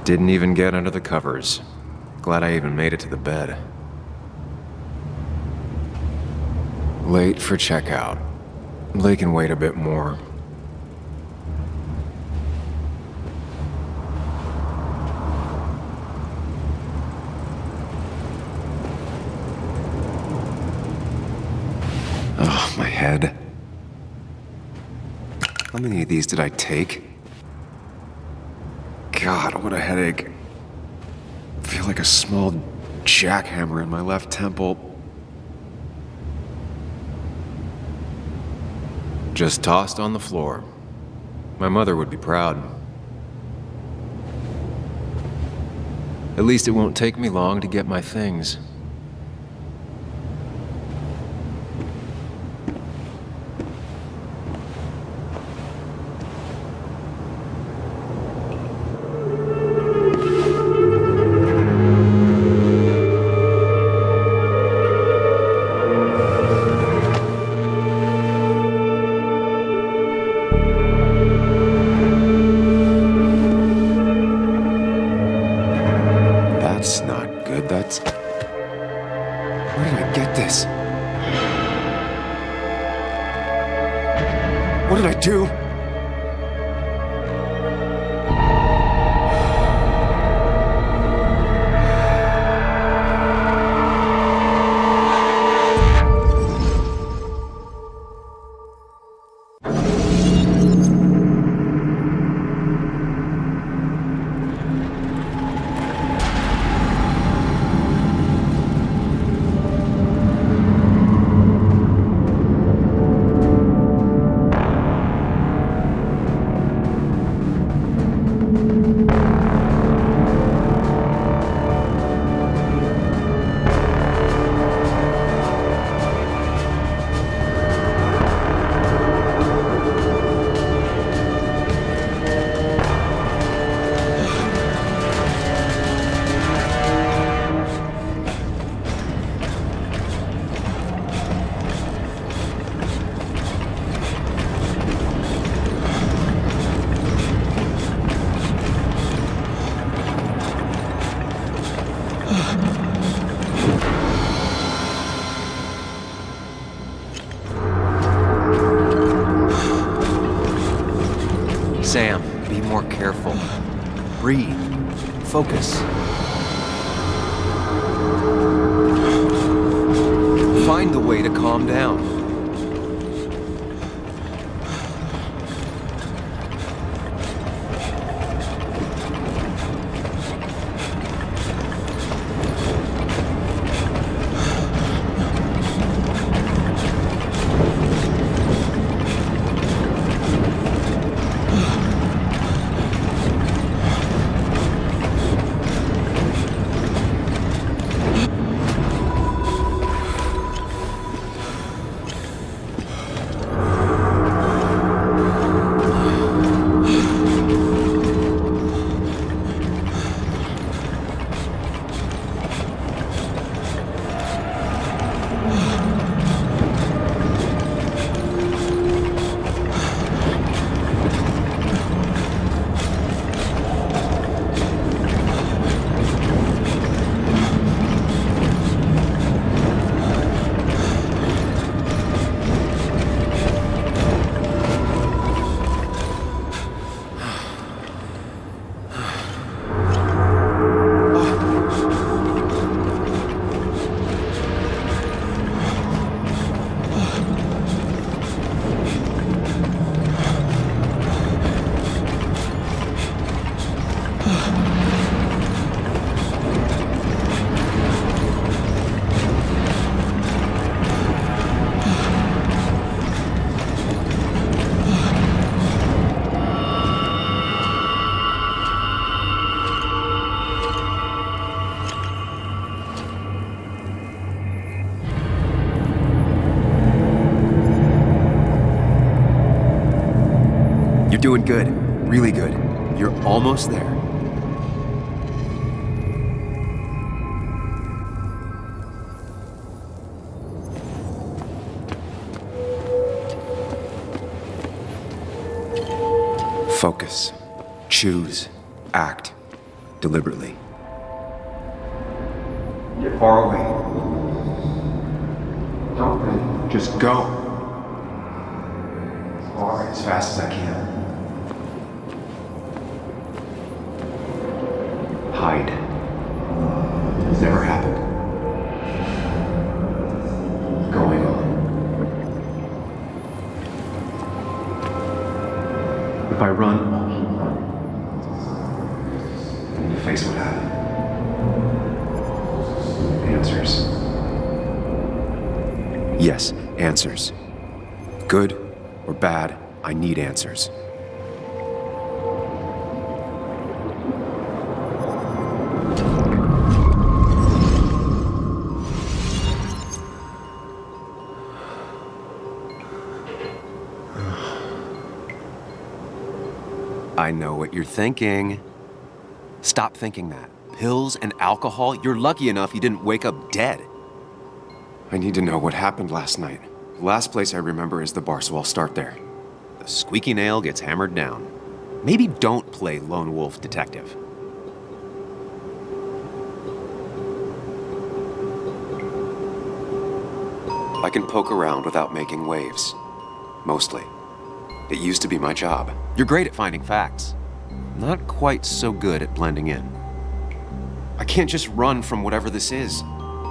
Didn't even get under the covers. Glad I even made it to the bed. Late for checkout. They can wait a bit more. Oh, my head. How many of these did I take? God, what a headache. I feel like a small jackhammer in my left temple. Just tossed on the floor. My mother would be proud. At least it won't take me long to get my things. That's not good, that's... Where did I get this? What did I do? Sam, be more careful. Breathe. Focus. Find the way to calm down. You're doing good. Really good. You're almost there. Focus. Choose. Act. deliberately. Get far away. Don't think. Just go. As far, as fast as I can. Hide. It's never happened. Going on. If I run, I'll keep running. And you face what happened. Answers. Yes, answers. Good or bad, I need answers. I know what you're thinking. Stop thinking that. Pills and alcohol, you're lucky enough you didn't wake up dead. I need to know what happened last night. The last place I remember is the bar, so I'll start there. The squeaky nail gets hammered down. Maybe don't play lone wolf detective. I can poke around without making waves. Mostly. It used to be my job. You're great at finding facts. Not quite so good at blending in. I can't just run from whatever this is.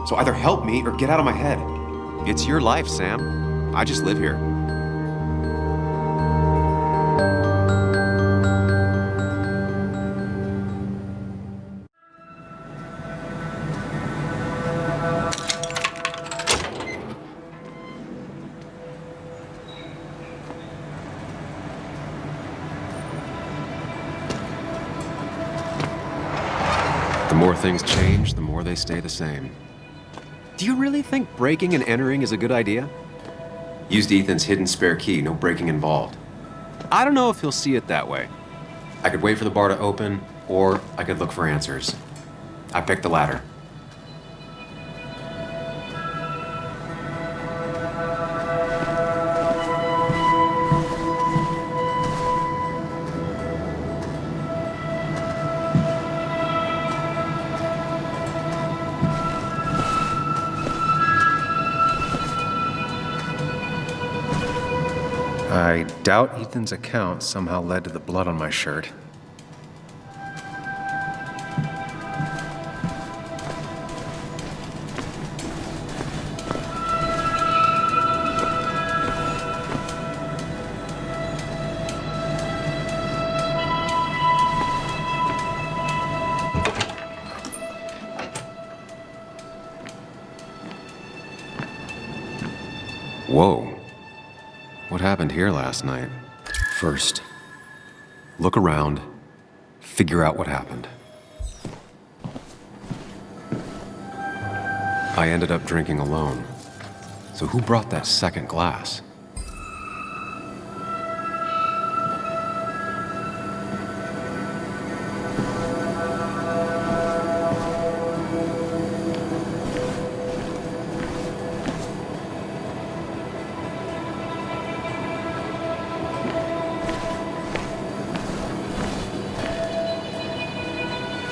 So either help me or get out of my head. It's your life, Sam. I just live here. The more things change, the more they stay the same. Do you really think breaking and entering is a good idea? Used Ethan's hidden spare key, no breaking involved. I don't know if he'll see it that way. I could wait for the bar to open, or I could look for answers. I picked the latter. I doubt Ethan's account somehow led to the blood on my shirt. Whoa. What happened here last night? First, look around, figure out what happened. I ended up drinking alone. So who brought that second glass?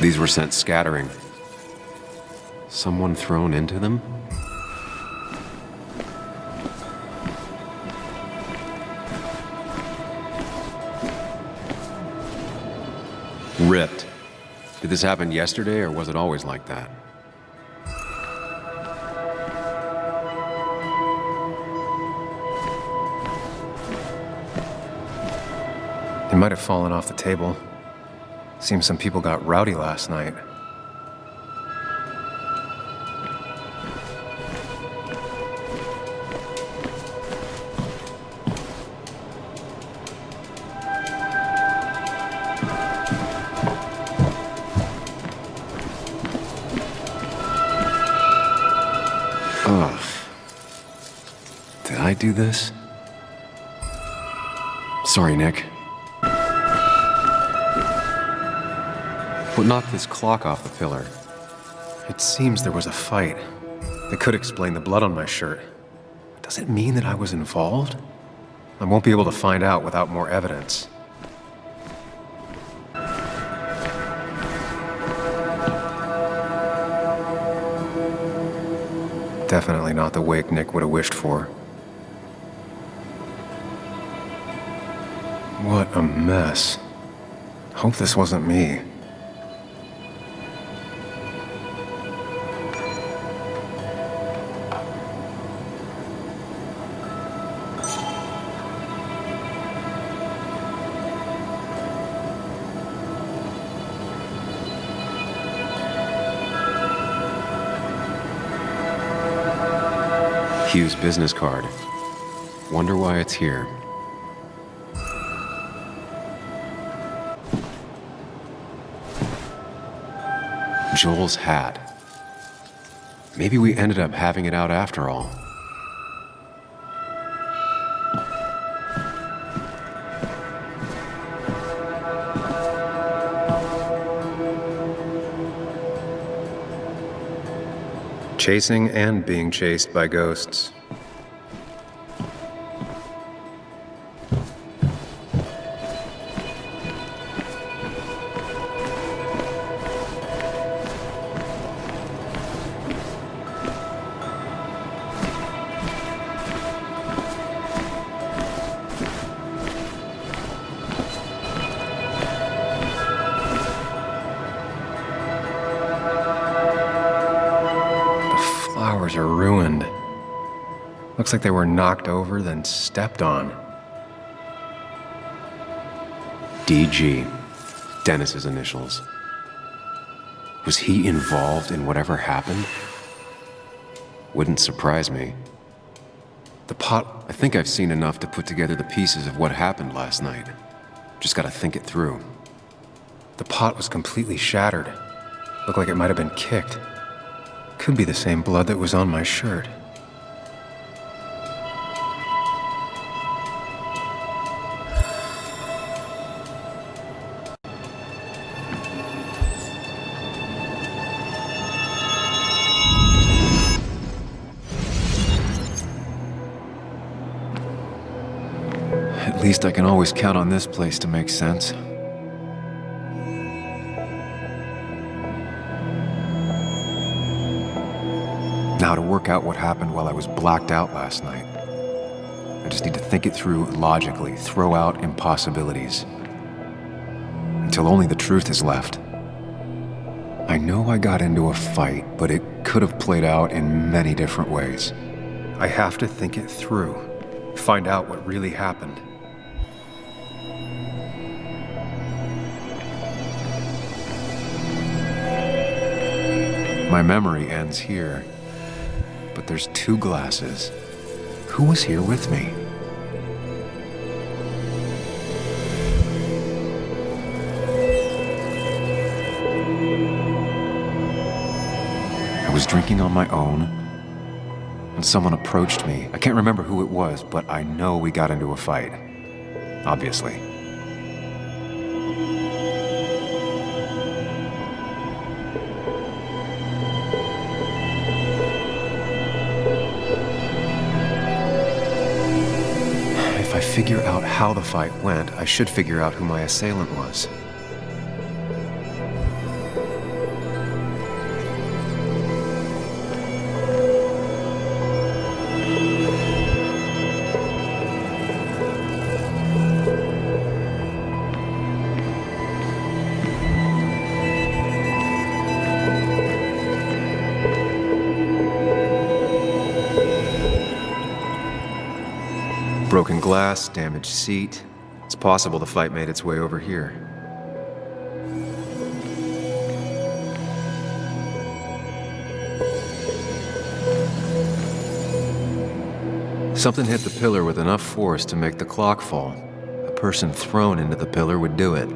These were sent scattering. Someone thrown into them? Ripped. Did this happen yesterday, or was it always like that? It might have fallen off the table. Seems some people got rowdy last night. Ugh. Did I do this? Sorry, Nick. What knocked this clock off the pillar? It seems there was a fight. It could explain the blood on my shirt. Does it mean that I was involved? I won't be able to find out without more evidence. Definitely not the wake Nick would have wished for. What a mess. Hope this wasn't me. Hugh's business card. Wonder why it's here. Joel's hat. Maybe we ended up having it out after all. Chasing and being chased by ghosts. Flowers are ruined. Looks like they were knocked over, then stepped on. DG. Dennis's initials. Was he involved in whatever happened? Wouldn't surprise me. The pot... I think I've seen enough to put together the pieces of what happened last night. Just gotta think it through. The pot was completely shattered. Looked like it might have been kicked. Could be the same blood that was on my shirt. At least I can always count on this place to make sense. Now to work out what happened while I was blacked out last night. I just need to think it through logically, throw out impossibilities. Until only the truth is left. I know I got into a fight, but it could have played out in many different ways. I have to think it through. Find out what really happened. My memory ends here. But there's two glasses. Who was here with me? I was drinking on my own, and someone approached me. I can't remember who it was, but I know we got into a fight. Obviously. If I figure out how the fight went, I should figure out who my assailant was. Broken glass, damaged seat. It's possible the fight made its way over here. Something hit the pillar with enough force to make the clock fall. A person thrown into the pillar would do it.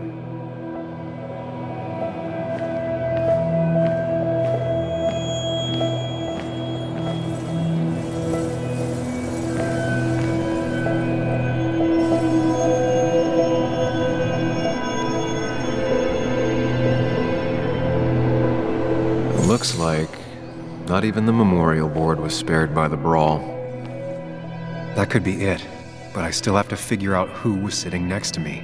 Looks like not even the memorial board was spared by the brawl. That could be it, but I still have to figure out who was sitting next to me.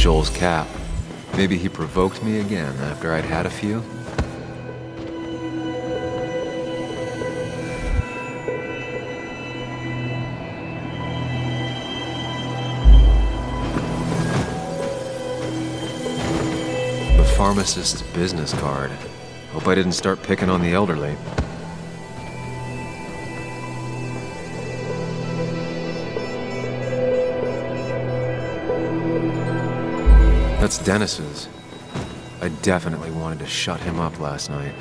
Joel's cap. Maybe he provoked me again after I'd had a few? The pharmacist's business card. Hope I didn't start picking on the elderly. That's Dennis's. I definitely wanted to shut him up last night.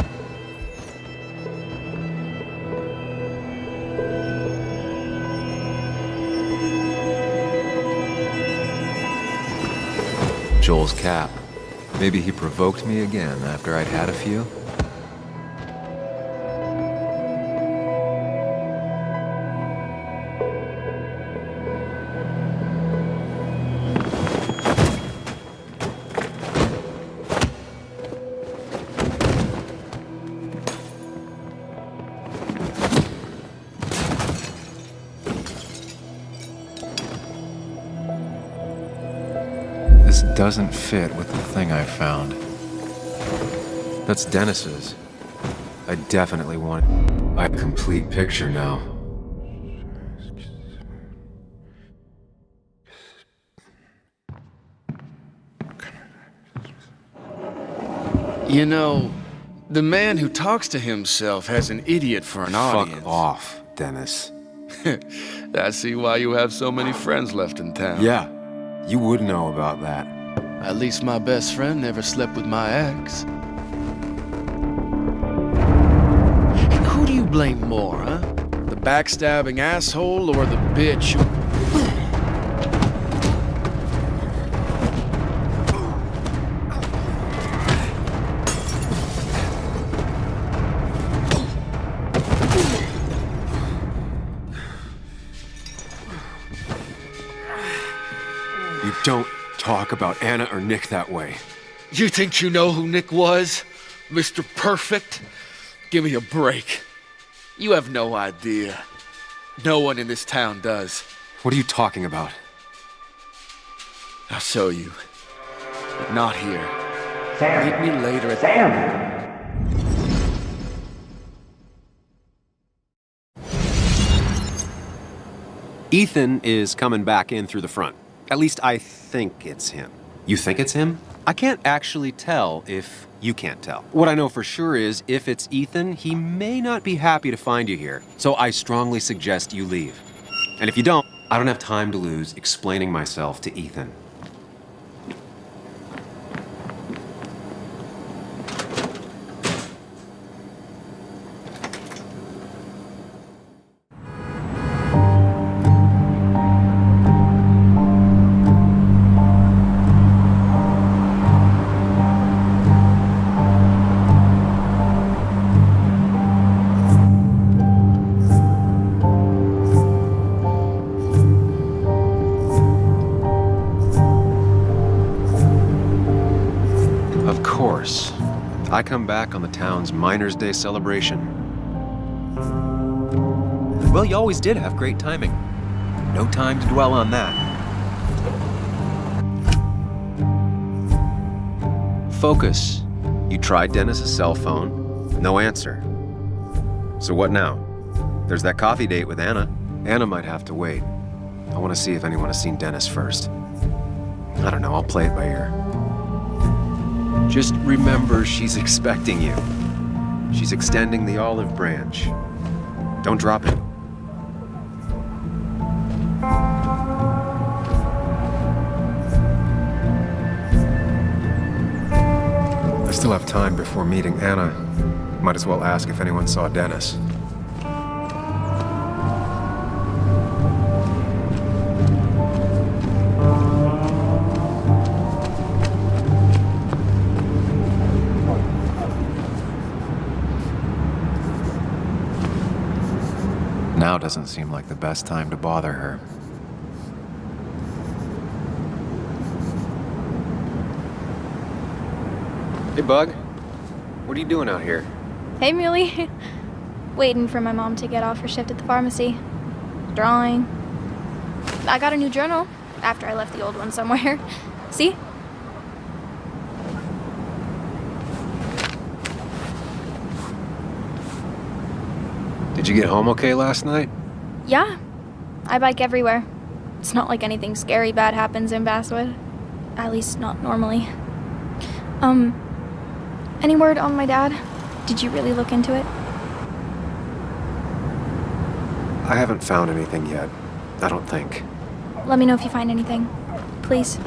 Joel's cap. Maybe he provoked me again after I'd had a few? This doesn't fit with the thing I found. That's Dennis's. I definitely want a complete picture now. You know, the man who talks to himself has an idiot for an audience. Fuck off, Dennis. I see why you have so many friends left in town. Yeah, you would know about that. At least my best friend never slept with my ex. Who do you blame more, huh? The backstabbing asshole or the bitch who... You don't talk about Anna or Nick that way. You think you know who Nick was? Mr. Perfect? Give me a break. You have no idea. No one in this town does. What are you talking about? I'll show you. But not here. Sam. Meet me later at... Sam! Ethan is coming back in through the front. At least I think it's him. You think it's him? I can't actually tell if you can't tell. What I know for sure is if it's Ethan, he may not be happy to find you here. So I strongly suggest you leave. And if you don't, I don't have time to lose explaining myself to Ethan. I come back on the town's Miners' Day celebration. Well, you always did have great timing. No time to dwell on that. Focus. You tried Dennis's cell phone. No answer. So what now? There's that coffee date with Anna. Anna might have to wait. I want to see if anyone has seen Dennis first. I don't know, I'll play it by ear. Just remember she's expecting you. She's extending the olive branch. Don't drop it. I still have time before meeting Anna. Might as well ask if anyone saw Dennis. Now doesn't seem like the best time to bother her. Hey, Bug. What are you doing out here? Hey, Muley. Waiting for my mom to get off her shift at the pharmacy. Drawing. I got a new journal after I left the old one somewhere. See? Did you get home okay last night? Yeah, I bike everywhere. It's not like anything scary bad happens in Basswood. At least not normally. Any word on my dad? Did you really look into it? I haven't found anything yet. I don't think. Let me know if you find anything. Please.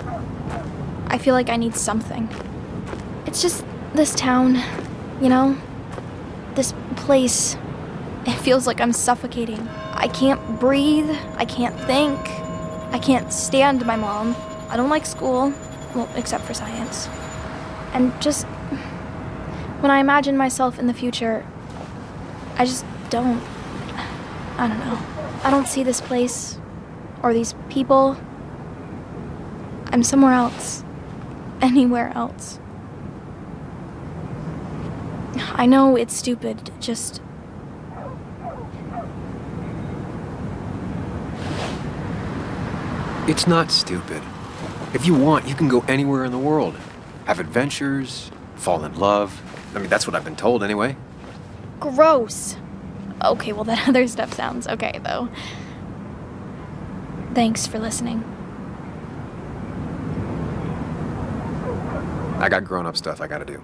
I feel like I need something. It's just this town, you know? This place. It feels like I'm suffocating. I can't breathe. I can't think. I can't stand my mom. I don't like school. Well, except for science. And just... when I imagine myself in the future, I just don't... I don't know. I don't see this place. Or these people. I'm somewhere else. Anywhere else. I know it's stupid, just... It's not stupid. If you want, you can go anywhere in the world. Have adventures, fall in love. I mean, that's what I've been told anyway. Gross. Okay, well, that other stuff sounds okay, though. Thanks for listening. I got grown-up stuff I gotta do.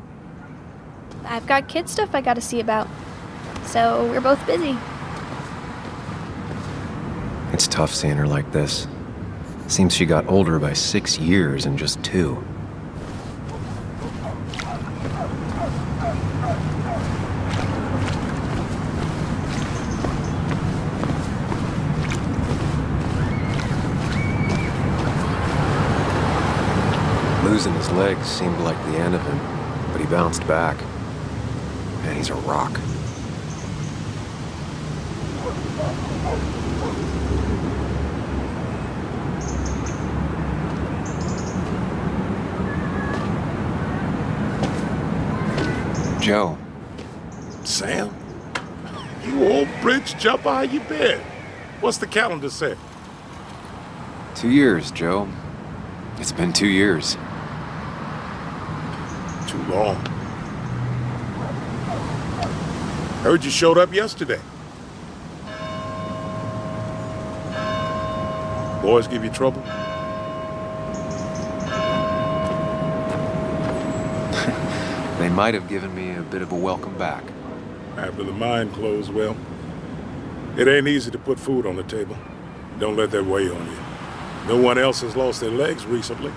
I've got kid stuff I gotta see about. So we're both busy. It's tough seeing her like this. Seems she got older by 6 years in just 2. Losing his legs seemed like the end of him, but he bounced back. Man, he's a rock. Joe. Sam? You old bridge jumper, how you been? What's the calendar say? 2 years, Joe. It's been 2 years. Too long. Heard you showed up yesterday. Boys give you trouble? They might have given me a bit of a welcome back. After the mine closed, well, it ain't easy to put food on the table. Don't let that weigh on you. No one else has lost their legs recently.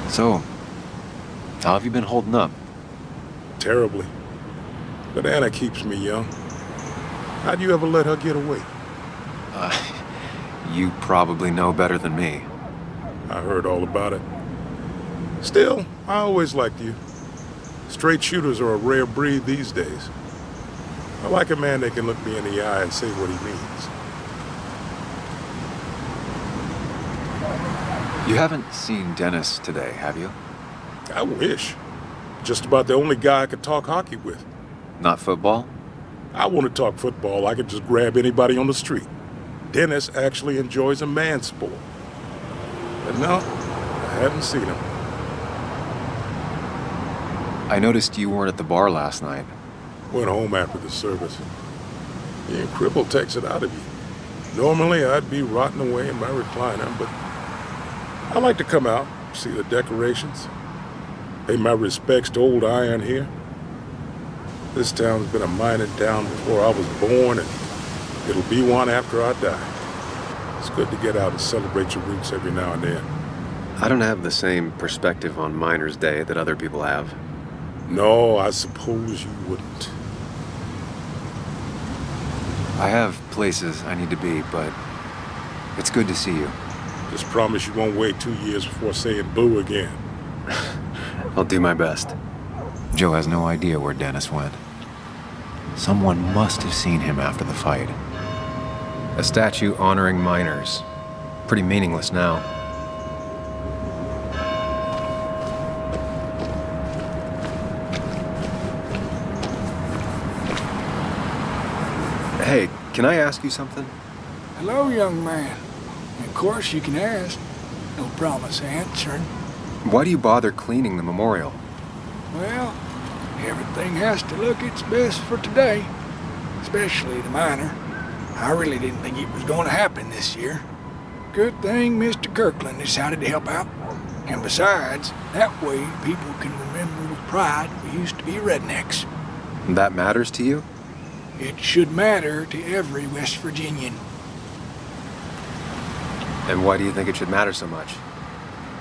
So, how have you been holding up? Terribly. But Anna keeps me young. How'd you ever let her get away? You probably know better than me. I heard all about it. Still, I always liked you. Straight shooters are a rare breed these days. I like a man that can look me in the eye and say what he means. You haven't seen Dennis today, have you? I wish. Just about the only guy I could talk hockey with. Not football? I want to talk football. I could just grab anybody on the street. Dennis actually enjoys a man's sport. But no, I haven't seen him. I noticed you weren't at the bar last night. Went home after the service. Being crippled takes it out of you. Normally, I'd be rotting away in my recliner, but I like to come out, see the decorations, pay my respects to old Iron here. This town's been a mining town before I was born, and it'll be one after I die. It's good to get out and celebrate your roots every now and then. I don't have the same perspective on Miners' Day that other people have. No, I suppose you wouldn't. I have places I need to be, but it's good to see you. Just promise you won't wait 2 years before saying boo again. I'll do my best. Joe has no idea where Dennis went. Someone must have seen him after the fight. A statue honoring miners. Pretty meaningless now. Hey, can I ask you something? Hello, young man. Of course you can ask. No promise answered. Why do you bother cleaning the memorial? Well, Everything has to look its best for today, especially the miner. I really didn't think it was going to happen this year. Good thing Mr. Kirkland decided to help out. And besides, that way people can remember with pride we used to be rednecks. That matters to you? It should matter to every West Virginian. And why do you think it should matter so much?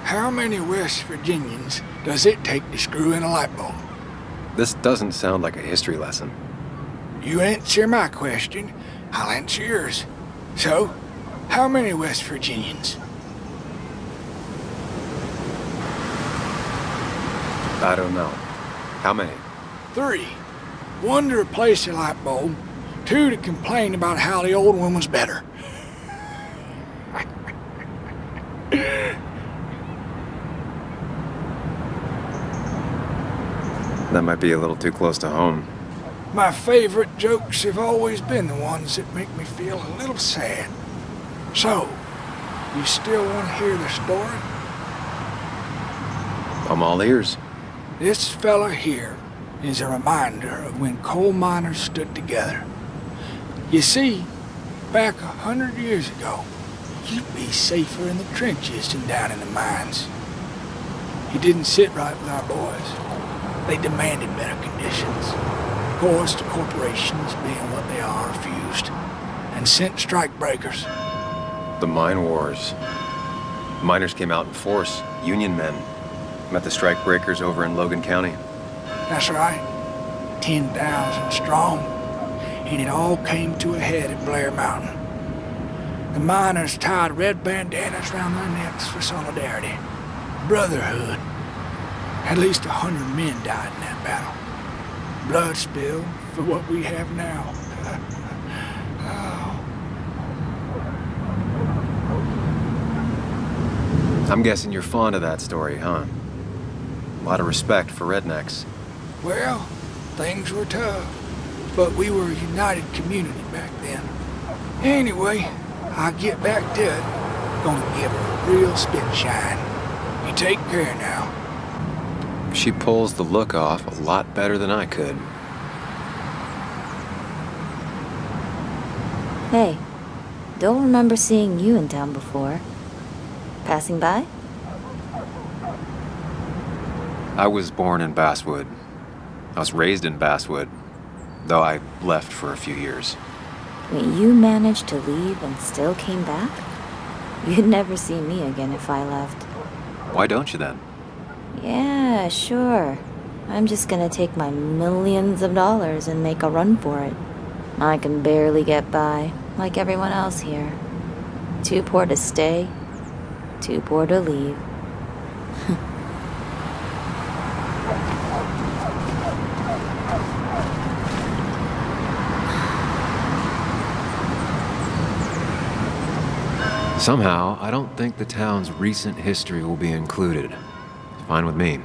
How many West Virginians does it take to screw in a light bulb? This doesn't sound like a history lesson. You answer my question, I'll answer yours. So, how many West Virginians? I don't know. How many? 3. 1 to replace a light bulb, 2 to complain about how the old one was better. That might be a little too close to home. My favorite jokes have always been the ones that make me feel a little sad. So, you still want to hear the story? I'm all ears. This fella here is a reminder of when coal miners stood together. You see, back 100 years ago, you'd be safer in the trenches than down in the mines. He didn't sit right with our boys. They demanded better conditions. Of course, the corporations, being what they are, refused and sent strikebreakers. The mine wars. Miners came out in force, Union men. Met the strikebreakers over in Logan County. That's right, 10,000 strong. And it all came to a head at Blair Mountain. The miners tied red bandanas around their necks for solidarity, brotherhood. At least 100 men died in that battle. Blood spilled for what we have now. I'm guessing you're fond of that story, huh? A lot of respect for rednecks. Well, things were tough, but we were a united community back then. Anyway, I'll get back to it. Gonna give her a real spit shine. You take care now. She pulls the look off a lot better than I could. Hey, don't remember seeing you in town before. Passing by? I was born in Basswood. I was raised in Basswood, though I left for a few years. Wait, you managed to leave and still came back? You'd never see me again if I left. Why don't you then? Yeah, sure. I'm just gonna take my millions of dollars and make a run for it. I can barely get by, like everyone else here. Too poor to stay, too poor to leave. Somehow, I don't think the town's recent history will be included. Fine with me.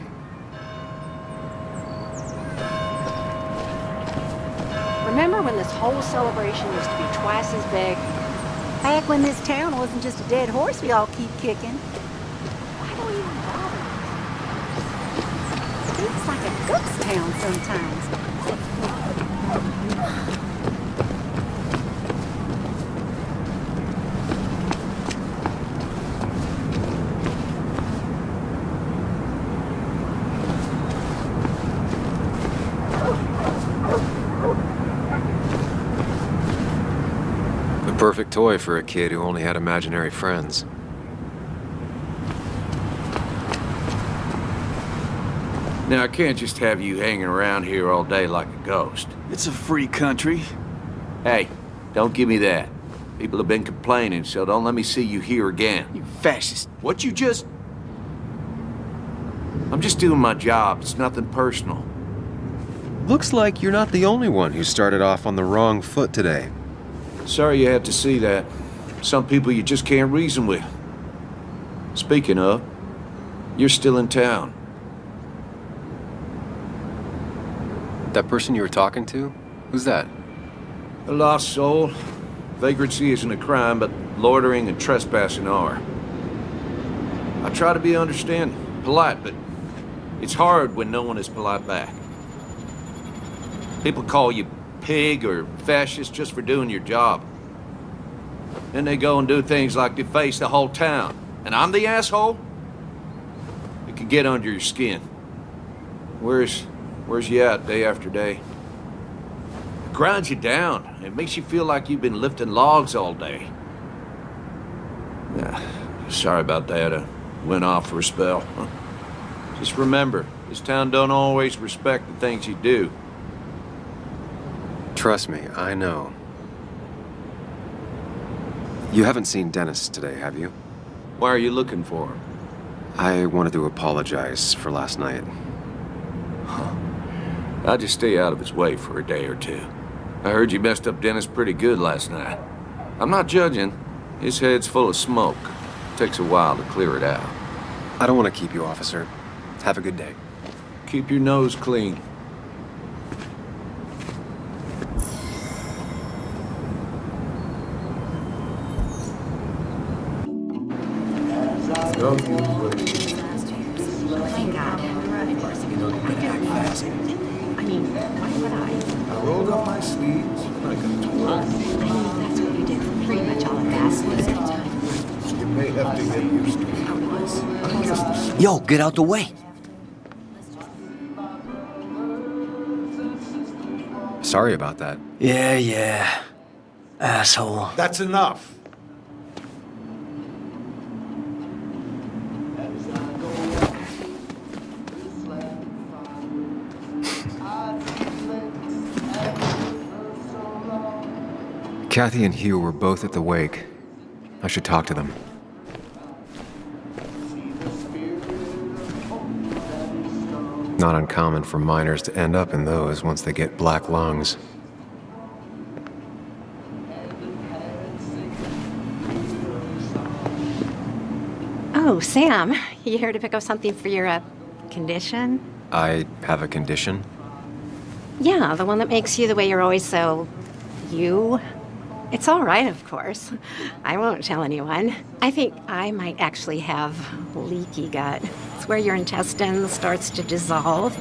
Remember when this whole celebration used to be twice as big? Back when this town wasn't just a dead horse we all keep kicking. Why do we even bother? It's like a ghost town sometimes. Perfect toy for a kid who only had imaginary friends. Now, I can't just have you hanging around here all day like a ghost. It's a free country. Hey, don't give me that. People have been complaining, so don't let me see you here again. You fascist. What you just... I'm just doing my job. It's nothing personal. Looks like you're not the only one who started off on the wrong foot today. Sorry you had to see that. Some people you just can't reason with. Speaking of, you're still in town. That person you were talking to? Who's that? A lost soul. Vagrancy isn't a crime, but loitering and trespassing are. I try to be understanding, polite, but it's hard when no one is polite back. People call you pig or fascist just for doing your job. Then they go and do things like deface the whole town. And I'm the asshole? It can get under your skin. Where's you at day after day? It grinds you down. It makes you feel like you've been lifting logs all day. Sorry about that. I went off for a spell. Just remember, this town don't always respect the things you do. Trust me, I know. You haven't seen Dennis today, have you? Why are you looking for him? I wanted to apologize for last night. I'll just stay out of his way for a day or two. I heard you messed up Dennis pretty good last night. I'm not judging. His head's full of smoke. Takes a while to clear it out. I don't want to keep you, officer. Have a good day. Keep your nose clean. Thank God. Of course, you know, I mean, why would I? I rolled up my sleeves like a tool. I mean, that's what you did for pretty much all of Bass most of the time. You may have to get used to it. I was. I'm just Yo, get out the way. Sorry about that. Yeah. Asshole. That's enough. Kathy and Hugh were both at the wake. I should talk to them. Not uncommon for miners to end up in those once they get black lungs. Oh, Sam, you here to pick up something for your, condition? I have a condition. Yeah, the one that makes you the way you're always so... you? It's all right, of course. I won't tell anyone. I think I might actually have leaky gut. It's where your intestine starts to dissolve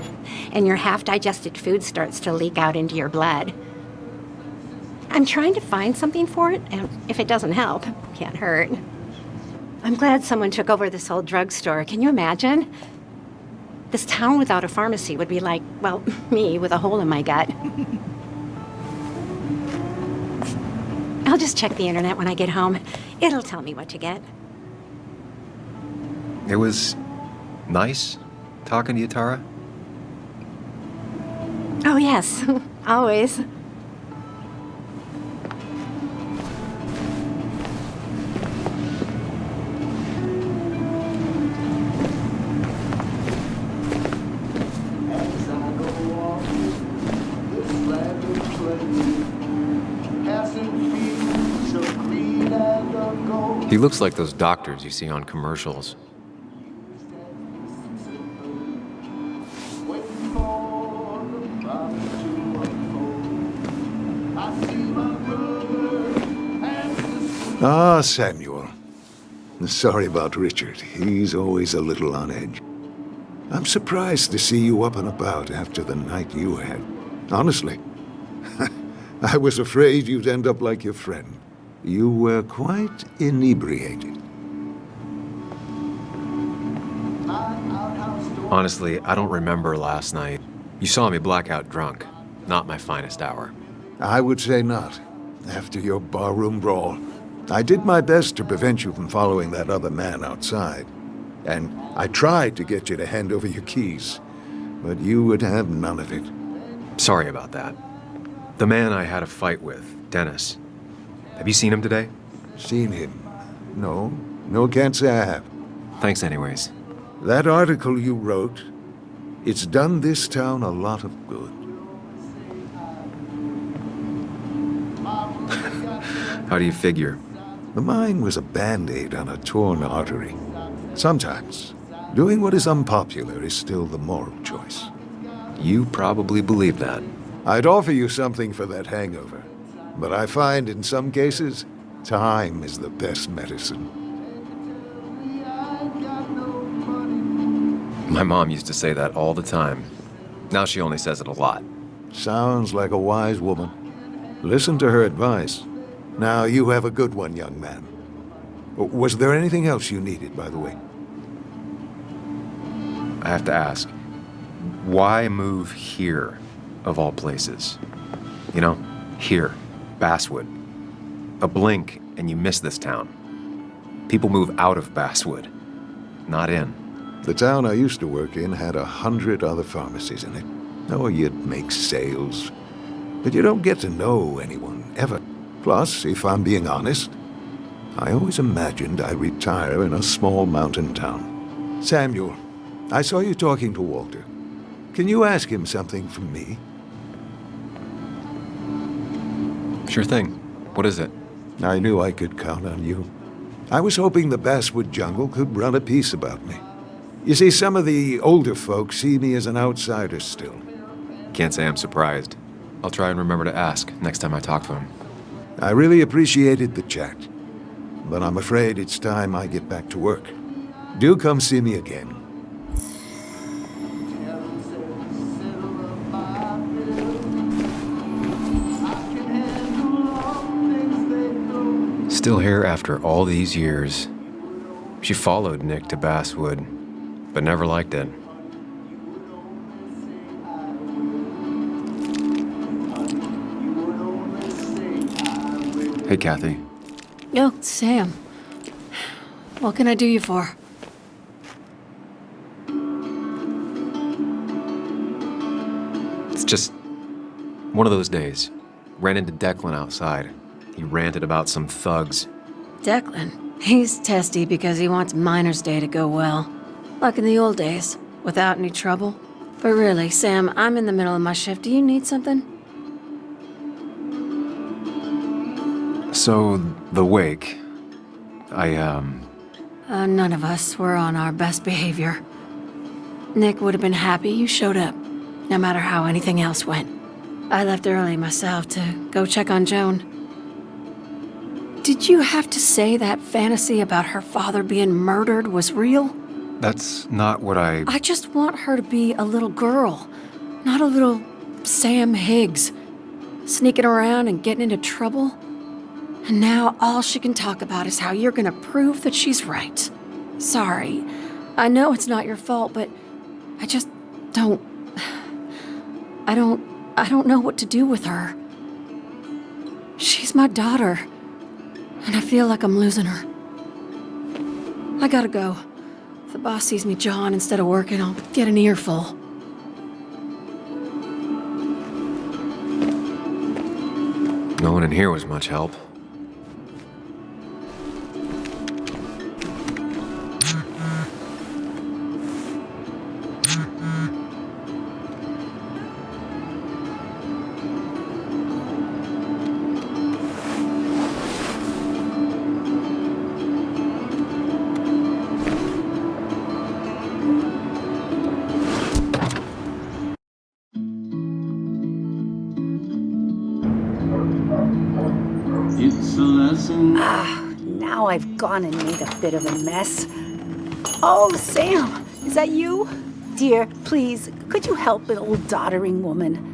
and your half-digested food starts to leak out into your blood. I'm trying to find something for it, and if it doesn't help, it can't hurt. I'm glad someone took over this old drugstore. Can you imagine? This town without a pharmacy would be like, well, me with a hole in my gut. I'll just check the internet when I get home. It'll tell me what to get. It was nice talking to you, Tara. Oh, yes. Always. He looks like those doctors you see on commercials. Ah, Samuel. Sorry about Richard. He's always a little on edge. I'm surprised to see you up and about after the night you had. Honestly. I was afraid you'd end up like your friend. You were quite inebriated. Honestly, I don't remember last night. You saw me blackout drunk. Not my finest hour. I would say not. After your barroom brawl. I did my best to prevent you from following that other man outside. And I tried to get you to hand over your keys. But you would have none of it. Sorry about that. The man I had a fight with, Dennis. Have you seen him today? Seen him? No. No, can't say I have. Thanks anyways. That article you wrote, it's done this town a lot of good. How do you figure? The mine was a band-aid on a torn artery. Sometimes, doing what is unpopular is still the moral choice. You probably believe that. I'd offer you something for that hangover, but I find in some cases, time is the best medicine. My mom used to say that all the time. Now she only says it a lot. Sounds like a wise woman. Listen to her advice. Now, you have a good one, young man. Was there anything else you needed, by the way? I have to ask, why move here, of all places? You know, here, Basswood. A blink and you miss this town. People move out of Basswood, not in. The town I used to work in had 100 other pharmacies in it. Oh, you'd make sales. But you don't get to know anyone, ever. Plus, if I'm being honest, I always imagined I'd retire in a small mountain town. Samuel, I saw you talking to Walter. Can you ask him something from me? Sure thing. What is it? I knew I could count on you. I was hoping the Basswood jungle could run a piece about me. You see, some of the older folks see me as an outsider still. Can't say I'm surprised. I'll try and remember to ask next time I talk to him. I really appreciated the chat, but I'm afraid it's time I get back to work. Do come see me again. Still here after all these years. She followed Nick to Basswood, but never liked it. Hey, Kathy. Oh, Sam. What can I do you for? It's just one of those days. Ran into Declan outside. He ranted about some thugs. Declan. He's testy because he wants Miner's Day to go well. Like in the old days, without any trouble. But really, Sam, I'm in the middle of my shift. Do you need something? So, the wake. None of us were on our best behavior. Nick would have been happy you showed up, no matter how anything else went. I left early myself to go check on Joan. Did you have to say that fantasy about her father being murdered was real? That's not what I just want her to be a little girl, not a little Sam Higgs, sneaking around and getting into trouble. And now all she can talk about is how you're gonna prove that she's right. Sorry. I know it's not your fault, but I just don't... I don't know what to do with her. She's my daughter, and I feel like I'm losing her. I gotta go. If the boss sees me jawing instead of working, I'll get an earful. No one in here was much help. Now I've gone and made a bit of a mess. Oh, Sam, is that you? Dear, please, could you help an old doddering woman?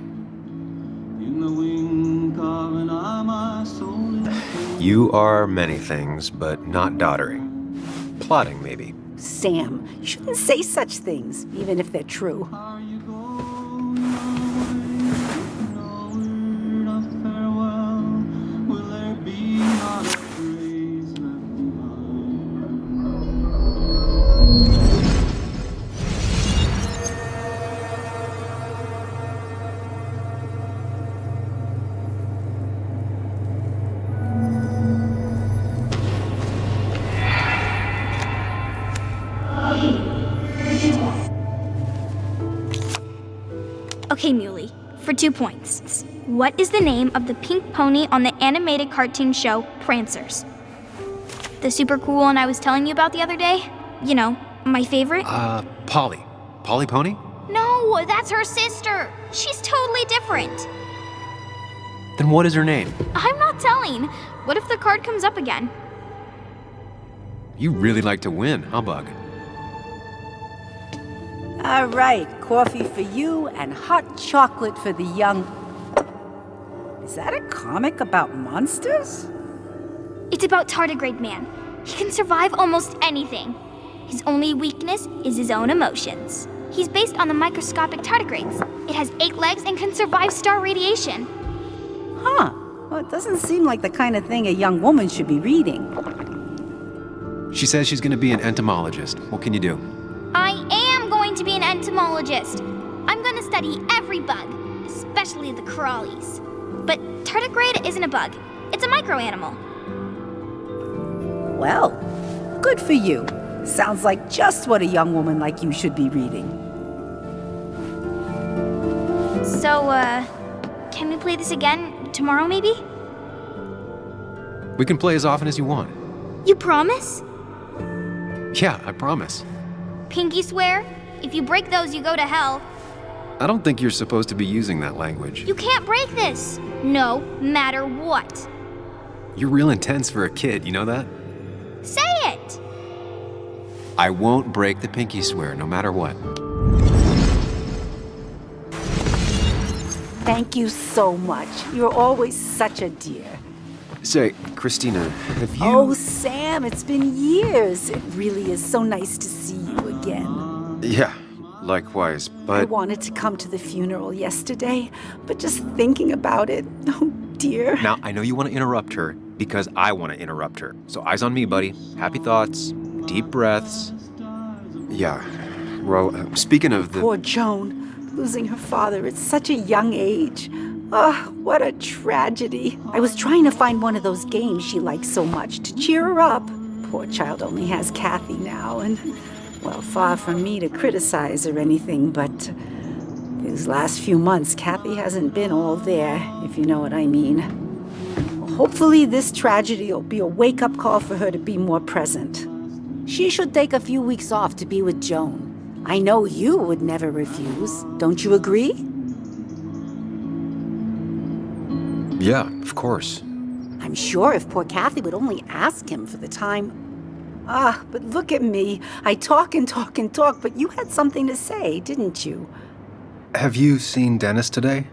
You are many things, but not doddering. Plotting, maybe. Sam, you shouldn't say such things, even if they're true. Okay, Muley, for 2 points. What is the name of the pink pony on the animated cartoon show Prancers? The super cool one I was telling you about the other day? You know, my favorite? Polly. Polly Pony? No, that's her sister. She's totally different. Then what is her name? I'm not telling. What if the card comes up again? You really like to win, huh, Bug? All right, coffee for you and hot chocolate for the young... Is that a comic about monsters? It's about Tardigrade Man. He can survive almost anything. His only weakness is his own emotions. He's based on the microscopic tardigrades. It has 8 legs and can survive star radiation. Huh. Well, it doesn't seem like the kind of thing a young woman should be reading. She says she's going to be an entomologist. What can you do? I am going to be an entomologist. I'm going to study every bug, especially the crawlies. But tardigrade isn't a bug. It's a microanimal. Well, good for you. Sounds like just what a young woman like you should be reading. So, can we play this again tomorrow, maybe? We can play as often as you want. You promise? Yeah, I promise. Pinky swear? If you break those, you go to hell. I don't think you're supposed to be using that language. You can't break this. No matter what. You're real intense for a kid, you know that? Say it! I won't break the pinky swear, no matter what. Thank you so much. You're always such a dear. Say, Christina, have you... Oh, Sam, it's been years. It really is so nice to see you again. Yeah, likewise, I but... wanted to come to the funeral yesterday, but just thinking about it, oh dear. Now, I know you want to interrupt her because I want to interrupt her. So eyes on me, buddy. Happy thoughts, deep breaths. Yeah, well, speaking of the... Poor Joan, losing her father at such a young age. Oh, what a tragedy. I was trying to find one of those games she likes so much to cheer her up. Poor child only has Kathy now, and, well, far from me to criticize or anything, but these last few months, Kathy hasn't been all there, if you know what I mean. Well, hopefully this tragedy will be a wake-up call for her to be more present. She should take a few weeks off to be with Joan. I know you would never refuse. Don't you agree? Yeah, of course. I'm sure if poor Kathy would only ask him for the time. Ah, but look at me. I talk and talk and talk, but you had something to say, didn't you? Have you seen Dennis today?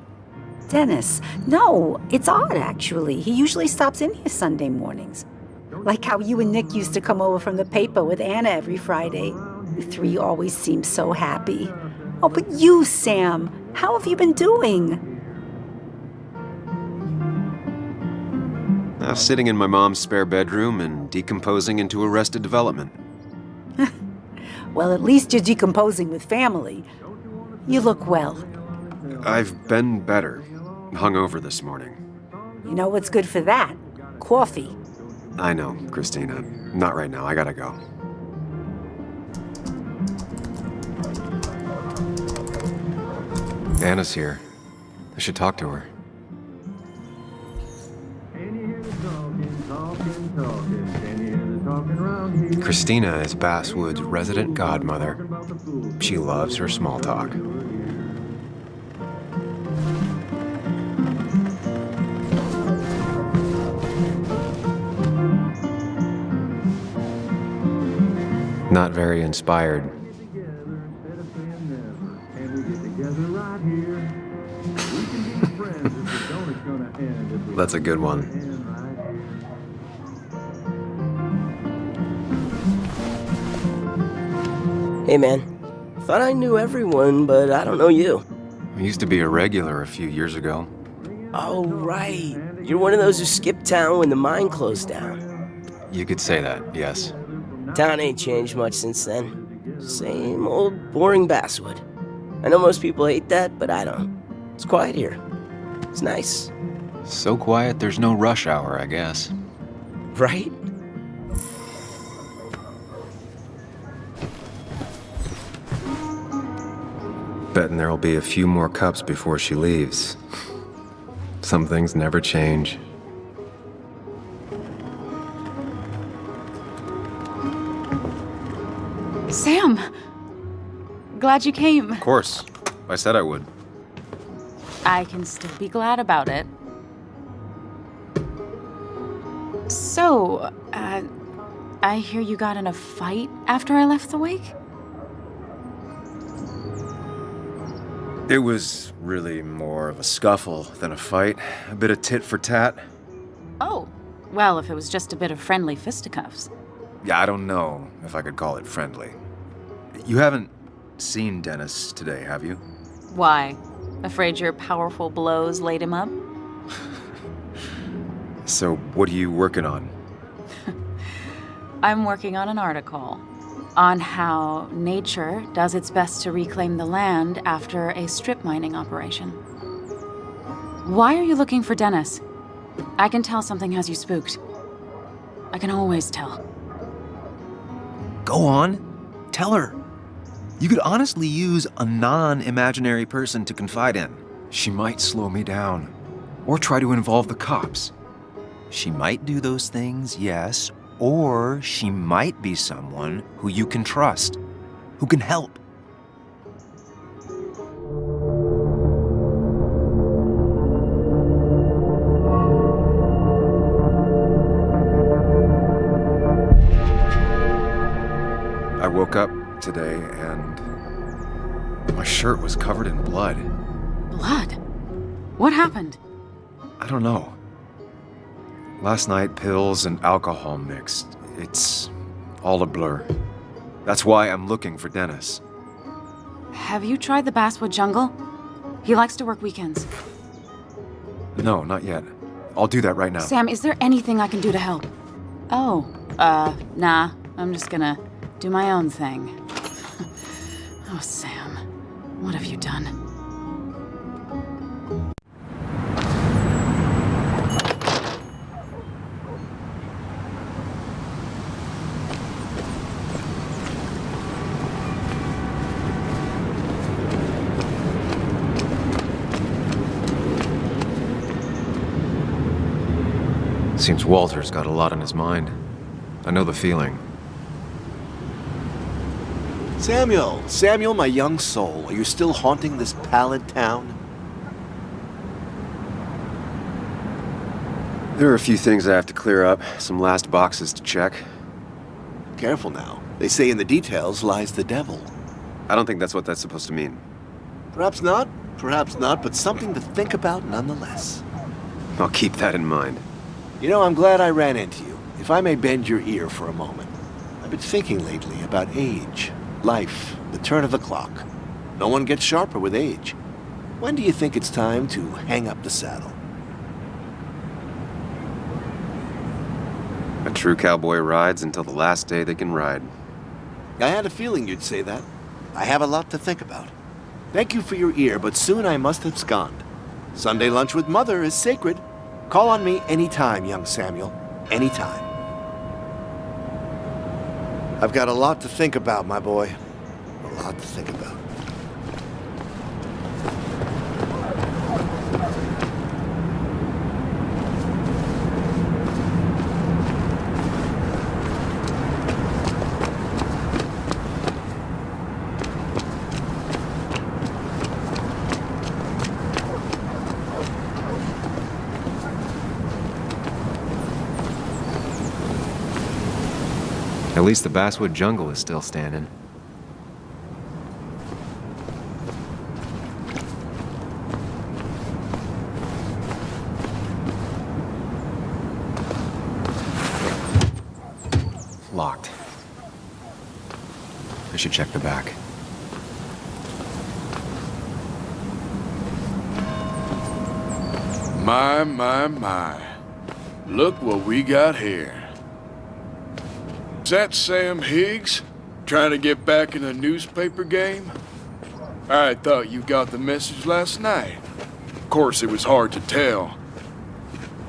Dennis? No, it's odd, actually. He usually stops in here Sunday mornings. Like how you and Nick used to come over from the paper with Anna every Friday. The 3 always seem so happy. Oh, but you, Sam, how have you been doing? Sitting in my mom's spare bedroom and decomposing into Arrested Development. Well, at least you're decomposing with family. You look well. I've been better. Hungover this morning. You know what's good for that? Coffee. I know, Christina. Not right now. I gotta go. Anna's here. I should talk to her. Christina is Basswood's resident godmother. She loves her small talk. Not very inspired. That's a good one. Hey, man. Thought I knew everyone, but I don't know you. I used to be a regular a few years ago. Oh, right. You're one of those who skipped town when the mine closed down. You could say that, yes. Town ain't changed much since then. Same old boring Basswood. I know most people hate that, but I don't. It's quiet here. It's nice. So quiet there's no rush hour, I guess. Right? Betting there'll be a few more cups before she leaves. Some things never change. Sam! Glad you came. Of course. I said I would. I can still be glad about it. So, I hear you got in a fight after I left the wake? It was really more of a scuffle than a fight. A bit of tit for tat. Oh, well, if it was just a bit of friendly fisticuffs. Yeah, I don't know if I could call it friendly. You haven't seen Dennis today, have you? Why? Afraid your powerful blows laid him up? So, what are you working on? I'm working on an article on how nature does its best to reclaim the land after a strip mining operation. Why are you looking for Dennis? I can tell something has you spooked. I can always tell. Go on. Tell her. You could honestly use a non-imaginary person to confide in. She might slow me down. Or try to involve the cops. She might do those things, yes. Or she might be someone who you can trust. Who can help. I woke up today and my shirt was covered in blood. Blood? What happened? I don't know. Last night, pills and alcohol mixed. It's all a blur. That's why I'm looking for Dennis. Have you tried the Basswood Jungle? He likes to work weekends. No, not yet. I'll do that right now. Sam, is there anything I can do to help? Oh, nah. I'm just gonna do my own thing. Oh, Sam. What have you done? Seems Walter's got a lot on his mind. I know the feeling. Samuel, my young soul, are you still haunting this pallid town? There are a few things I have to clear up, some last boxes to check. Careful now. They say in the details lies the devil. I don't think that's what that's supposed to mean. Perhaps not, but something to think about nonetheless. I'll keep that in mind. You know, I'm glad I ran into you. If I may bend your ear for a moment. I've been thinking lately about age, life, the turn of the clock. No one gets sharper with age. When do you think it's time to hang up the saddle? A true cowboy rides until the last day they can ride. I had a feeling you'd say that. I have a lot to think about. Thank you for your ear, but soon I must abscond. Sunday lunch with Mother is sacred. Call on me anytime, young Samuel. Anytime. I've got a lot to think about, my boy. A lot to think about. At least the Basswood Jungle is still standing. Locked. I should check the back. My. Look what we got here. Is that Sam Higgs? Trying to get back in the newspaper game? I thought you got the message last night. Of course, it was hard to tell,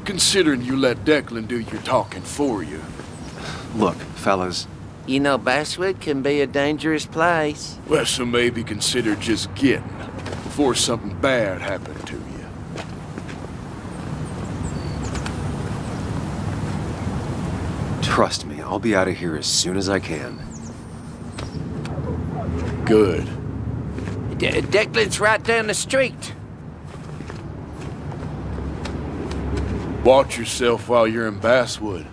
considering you let Declan do your talking for you. Look, fellas. You know, Basswood can be a dangerous place. Well, so maybe consider just getting before something bad happened to you. Trust me, I'll be out of here as soon as I can. Good. Declan's right down the street. Watch yourself while you're in Basswood,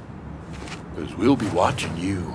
because we'll be watching you.